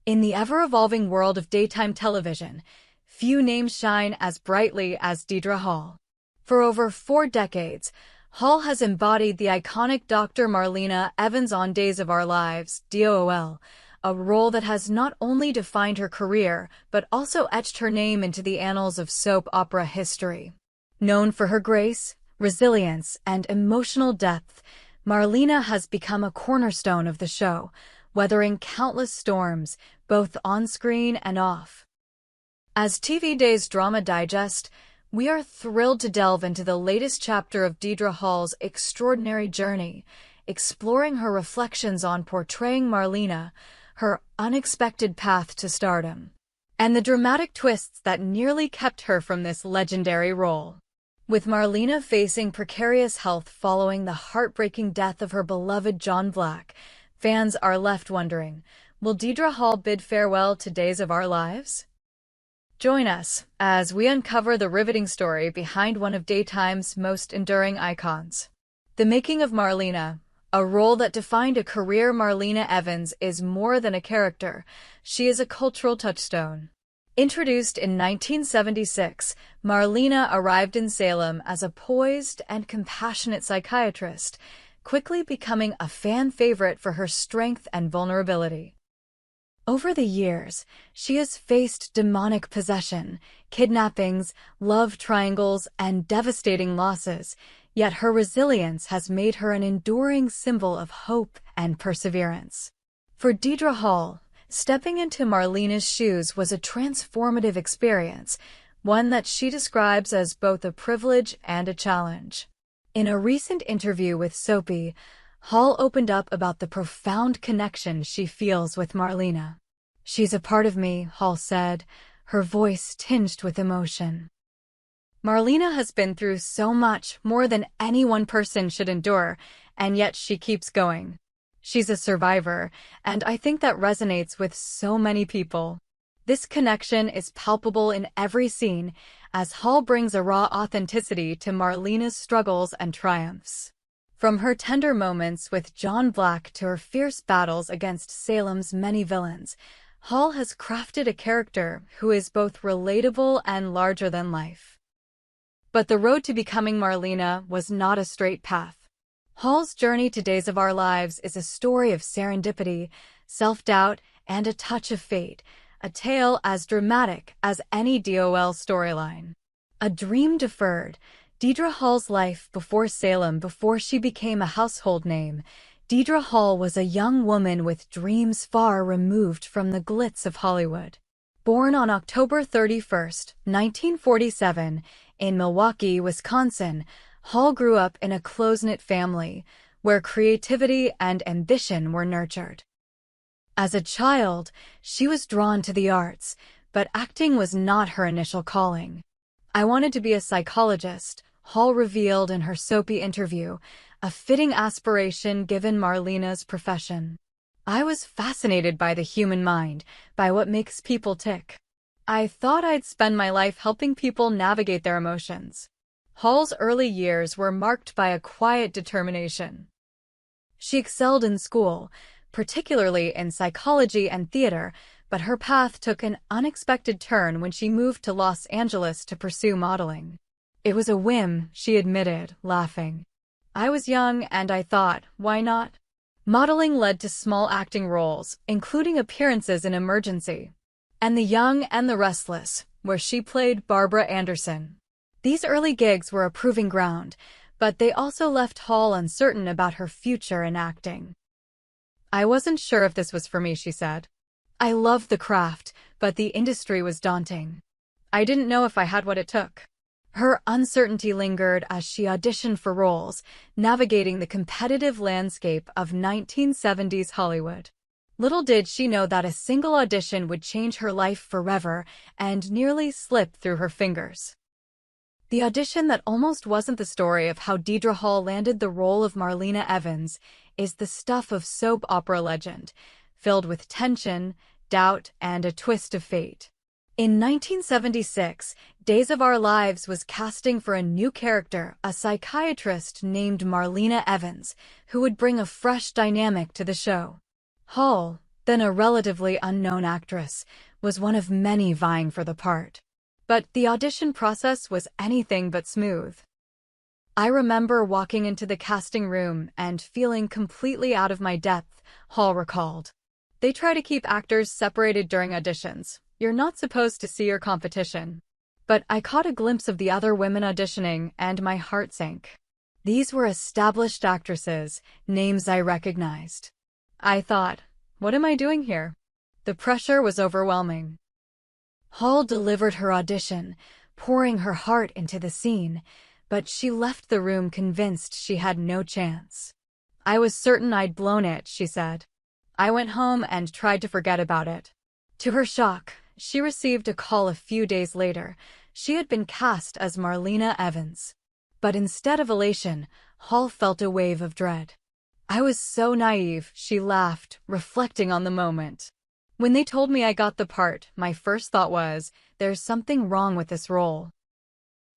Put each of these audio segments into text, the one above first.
In the ever-evolving world of daytime television, few names shine as brightly as Dedra Hall. For over 4 decades, Hall has embodied the iconic Dr. Marina Evans on Days of Our Lives, DOOL, a role that has not only defined her career but also etched her name into the annals of soap opera history. Known for her grace, resilience, and emotional depth, Marlena has become a cornerstone of the show, weathering countless storms, both on-screen and off. As TV Day's Drama Digest, we are thrilled to delve into the latest chapter of Dedra Hall's extraordinary journey, exploring her reflections on portraying Marlena, her unexpected path to stardom, and the dramatic twists that nearly kept her from this legendary role. With Marlena facing precarious health following the heartbreaking death of her beloved John Black, fans are left wondering, will Dedra Hall bid farewell to Days of Our Lives? Join us as we uncover the riveting story behind one of daytime's most enduring icons. The making of Marlena, a role that defined a career. Marina Evans is more than a character, she is a cultural touchstone. Introduced in 1976, Marlena arrived in Salem as a poised and compassionate psychiatrist, quickly becoming a fan favorite for her strength and vulnerability. Over the years, she has faced demonic possession, kidnappings, love triangles, and devastating losses, yet her resilience has made her an enduring symbol of hope and perseverance. For Dedra Hall, stepping into Marlena's shoes was a transformative experience, one that she describes as both a privilege and a challenge. In a recent interview with Soapy, Hall opened up about the profound connection she feels with Marlena. "She's a part of me," Hall said, her voice tinged with emotion. Marlena has been through so much, more than any one person should endure, and yet she keeps going. She's a survivor, and I think that resonates with so many people. This connection is palpable in every scene, as Hall brings a raw authenticity to Marlena's struggles and triumphs. From her tender moments with John Black to her fierce battles against Salem's many villains, Hall has crafted a character who is both relatable and larger than life. But the road to becoming Marlena was not a straight path. Hall's journey to Days of Our Lives is a story of serendipity, self-doubt, and a touch of fate, a tale as dramatic as any DOL storyline. A dream deferred, Dedra Hall's life before Salem. Before she became a household name, Dedra Hall was a young woman with dreams far removed from the glitz of Hollywood. Born on October 31, 1947, in Milwaukee, Wisconsin, Hall grew up in a close-knit family, where creativity and ambition were nurtured. As a child, she was drawn to the arts, but acting was not her initial calling. "I wanted to be a psychologist," Hall revealed in her Soapy interview, a fitting aspiration given Marlena's profession. "I was fascinated by the human mind, by what makes people tick. I thought I'd spend my life helping people navigate their emotions." Hall's early years were marked by a quiet determination. She excelled in school, particularly in psychology and theater, but her path took an unexpected turn when she moved to Los Angeles to pursue modeling. "It was a whim," she admitted, laughing. "I was young and I thought, why not?" Modeling led to small acting roles, including appearances in Emergency and The Young and the Restless, where she played Barbara Anderson. These early gigs were a proving ground, but they also left Hall uncertain about her future in acting. "I wasn't sure if this was for me," she said. "I loved the craft, but the industry was daunting. I didn't know if I had what it took." Her uncertainty lingered as she auditioned for roles, navigating the competitive landscape of 1970s Hollywood. Little did she know that a single audition would change her life forever and nearly slip through her fingers. The audition that almost wasn't the story of how Dedra Hall landed the role of Marlena Evans is the stuff of soap opera legend, filled with tension, doubt, and a twist of fate. In 1976, Days of Our Lives was casting for a new character, a psychiatrist named Marlena Evans, who would bring a fresh dynamic to the show. Hall, then a relatively unknown actress, was one of many vying for the part. But the audition process was anything but smooth. I remember walking into the casting room and feeling completely out of my depth, Hall recalled. They try to keep actors separated during auditions. You're not supposed to see your competition. But I caught a glimpse of the other women auditioning, and my heart sank. These were established actresses, names I recognized. I thought, what am I doing here? The pressure was overwhelming. Hall delivered her audition, pouring her heart into the scene, but she left the room convinced she had no chance. I was certain I'd blown it, she said. I went home and tried to forget about it. To her shock, she received a call a few days later. She had been cast as Marina Evans. But instead of elation, Hall felt a wave of dread. I was so naive, she laughed, reflecting on the moment. When they told me I got the part, my first thought was, there's something wrong with this role.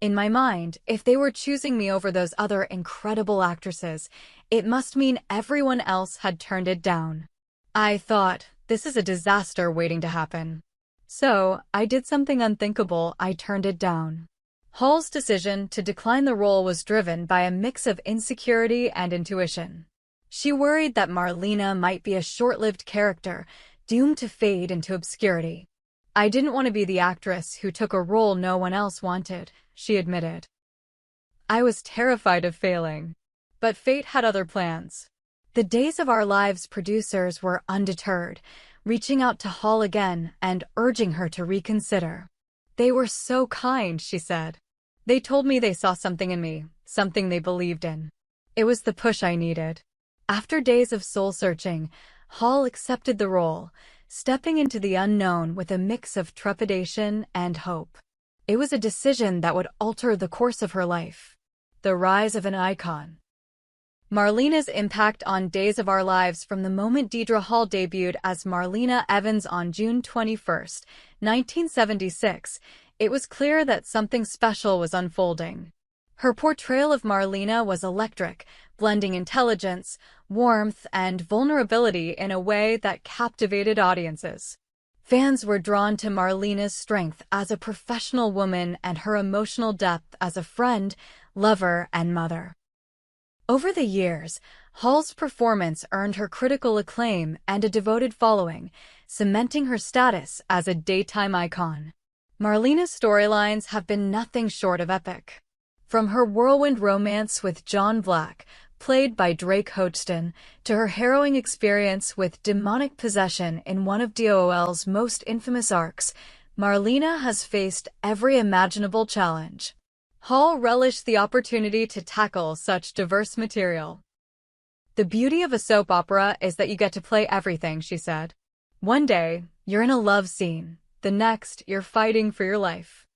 In my mind, if they were choosing me over those other incredible actresses, it must mean everyone else had turned it down. I thought, this is a disaster waiting to happen. So, I did something unthinkable. I turned it down. Hall's decision to decline the role was driven by a mix of insecurity and intuition. She worried that Marlena might be a short-lived character, doomed to fade into obscurity. I didn't want to be the actress who took a role no one else wanted, she admitted. I was terrified of failing. But fate had other plans. The Days of Our Lives producers were undeterred, reaching out to Hall again and urging her to reconsider. They were so kind, she said. They told me they saw something in me, something they believed in. It was the push I needed. After days of soul-searching, Hall accepted the role, stepping into the unknown with a mix of trepidation and hope. It was a decision that would alter the course of her life. The rise of an icon. Marlena's impact on Days of Our Lives. From the moment Deidre Hall debuted as Marina Evans on June 21, 1976, it was clear that something special was unfolding. Her portrayal of Marlena was electric, blending intelligence, warmth, and vulnerability in a way that captivated audiences. Fans were drawn to Marlena's strength as a professional woman and her emotional depth as a friend, lover, and mother. Over the years, Hall's performance earned her critical acclaim and a devoted following, cementing her status as a daytime icon. Marlena's storylines have been nothing short of epic. From her whirlwind romance with John Black, played by Drake Hodgson, to her harrowing experience with demonic possession in one of DOOL's most infamous arcs, Marlena has faced every imaginable challenge. Hall relished the opportunity to tackle such diverse material. The beauty of a soap opera is that you get to play everything, she said. One day, you're in a love scene. The next, you're fighting for your life.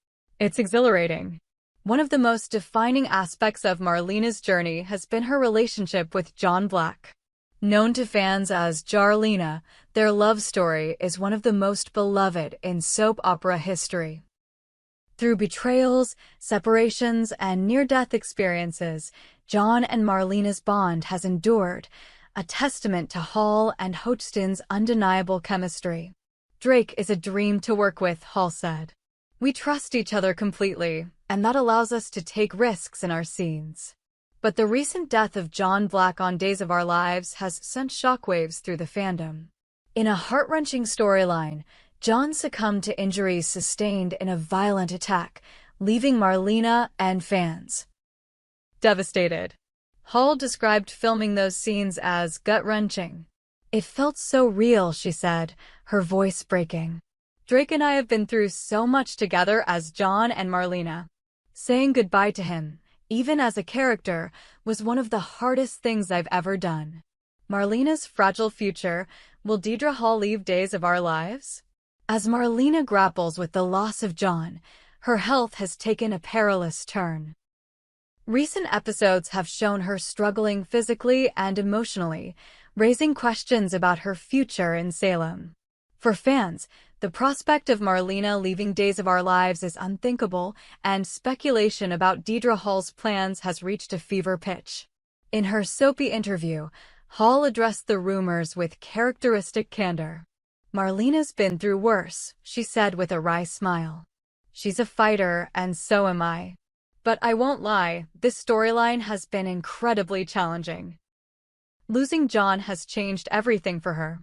It's exhilarating. One of the most defining aspects of Marlena's journey has been her relationship with John Black. Known to fans as Jarlena, their love story is one of the most beloved in soap opera history. Through betrayals, separations, and near-death experiences, John and Marlena's bond has endured, a testament to Hall and Hodgson's undeniable chemistry. Drake is a dream to work with, Hall said. We trust each other completely, and that allows us to take risks in our scenes. But the recent death of John Black on Days of Our Lives has sent shockwaves through the fandom. In a heart-wrenching storyline, John succumbed to injuries sustained in a violent attack, leaving Marlena and fans devastated. Hall described filming those scenes as gut-wrenching. It felt so real, she said, her voice breaking. Drake and I have been through so much together as John and Marlena. Saying goodbye to him, even as a character, was one of the hardest things I've ever done. Marlena's fragile future. Will Deidre Hall leave Days of Our Lives? As Marlena grapples with the loss of John, her health has taken a perilous turn. Recent episodes have shown her struggling physically and emotionally, raising questions about her future in Salem. For fans, the prospect of Marlena leaving Days of Our Lives is unthinkable, and speculation about Deidre Hall's plans has reached a fever pitch. In her soapy interview, Hall addressed the rumors with characteristic candor. "Marlena's been through worse," she said with a wry smile. "She's a fighter, and so am I. But I won't lie, this storyline has been incredibly challenging. Losing John has changed everything for her."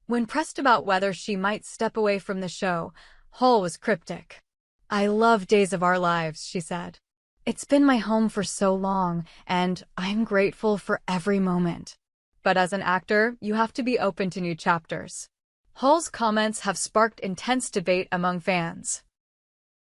When pressed about whether she might step away from the show, Hall was cryptic. "I love Days of Our Lives," she said. "It's been my home for so long, and I'm grateful for every moment. But as an actor, you have to be open to new chapters." Hall's comments have sparked intense debate among fans.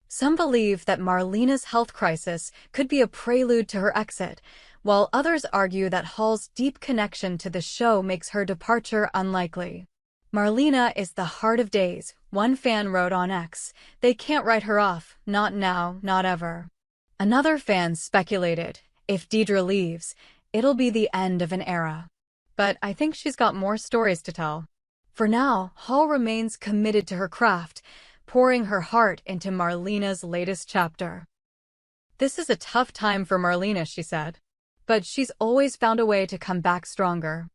Some believe that Marlena's health crisis could be a prelude to her exit, while others argue that Hall's deep connection to the show makes her departure unlikely. "Marlena is the heart of Days," one fan wrote on X. "They can't write her off, not now, not ever." Another fan speculated, "If Deidre leaves, it'll be the end of an era." But I think she's got more stories to tell. For now, Hall remains committed to her craft, pouring her heart into Marlena's latest chapter. "This is a tough time for Marlena," she said. "But she's always found a way to come back stronger.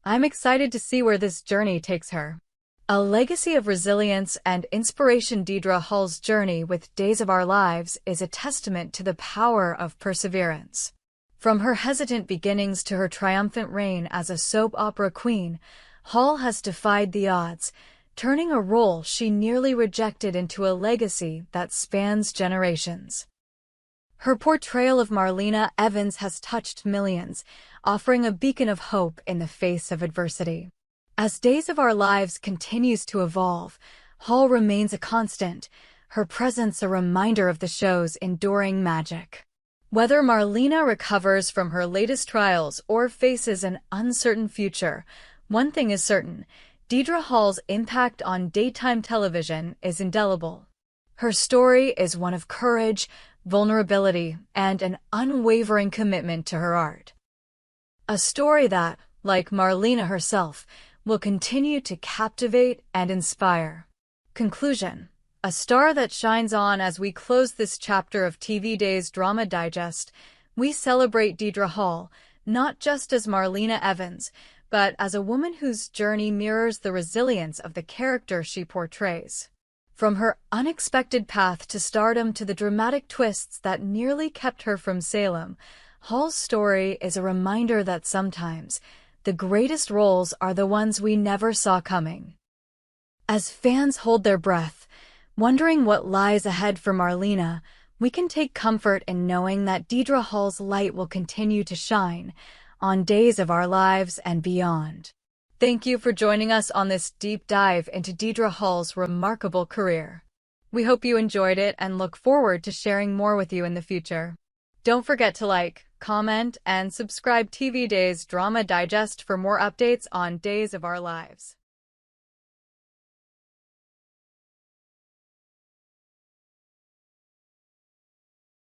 I'm excited to see where this journey takes her." A legacy of resilience and inspiration. Dedra Hall's journey with Days of Our Lives is a testament to the power of perseverance. From her hesitant beginnings to her triumphant reign as a soap opera queen, Hall has defied the odds, turning a role she nearly rejected into a legacy that spans generations. Her portrayal of Marina Evans has touched millions, offering a beacon of hope in the face of adversity. As Days of Our Lives continues to evolve, Hall remains a constant, her presence a reminder of the show's enduring magic. Whether Marlena recovers from her latest trials or faces an uncertain future, one thing is certain: Dedra Hall's impact on daytime television is indelible. Her story is one of courage, vulnerability, and an unwavering commitment to her art. A story that, like Marlena herself, will continue to captivate and inspire. Conclusion: a star that shines on. As we close this chapter of TV Days Drama Digest, we celebrate Dedra Hall, not just as Marina Evans, but as a woman whose journey mirrors the resilience of the character she portrays. From her unexpected path to stardom to the dramatic twists that nearly kept her from Salem, Hall's story is a reminder that sometimes the greatest roles are the ones we never saw coming. As fans hold their breath, wondering what lies ahead for Marlena, we can take comfort in knowing that Dedra Hall's light will continue to shine on Days of Our Lives and beyond. Thank you for joining us on this deep dive into Dedra Hall's remarkable career. We hope you enjoyed it and look forward to sharing more with you in the future. Don't forget to like, comment, and subscribe TV Days Drama Digest for more updates on Days of Our Lives.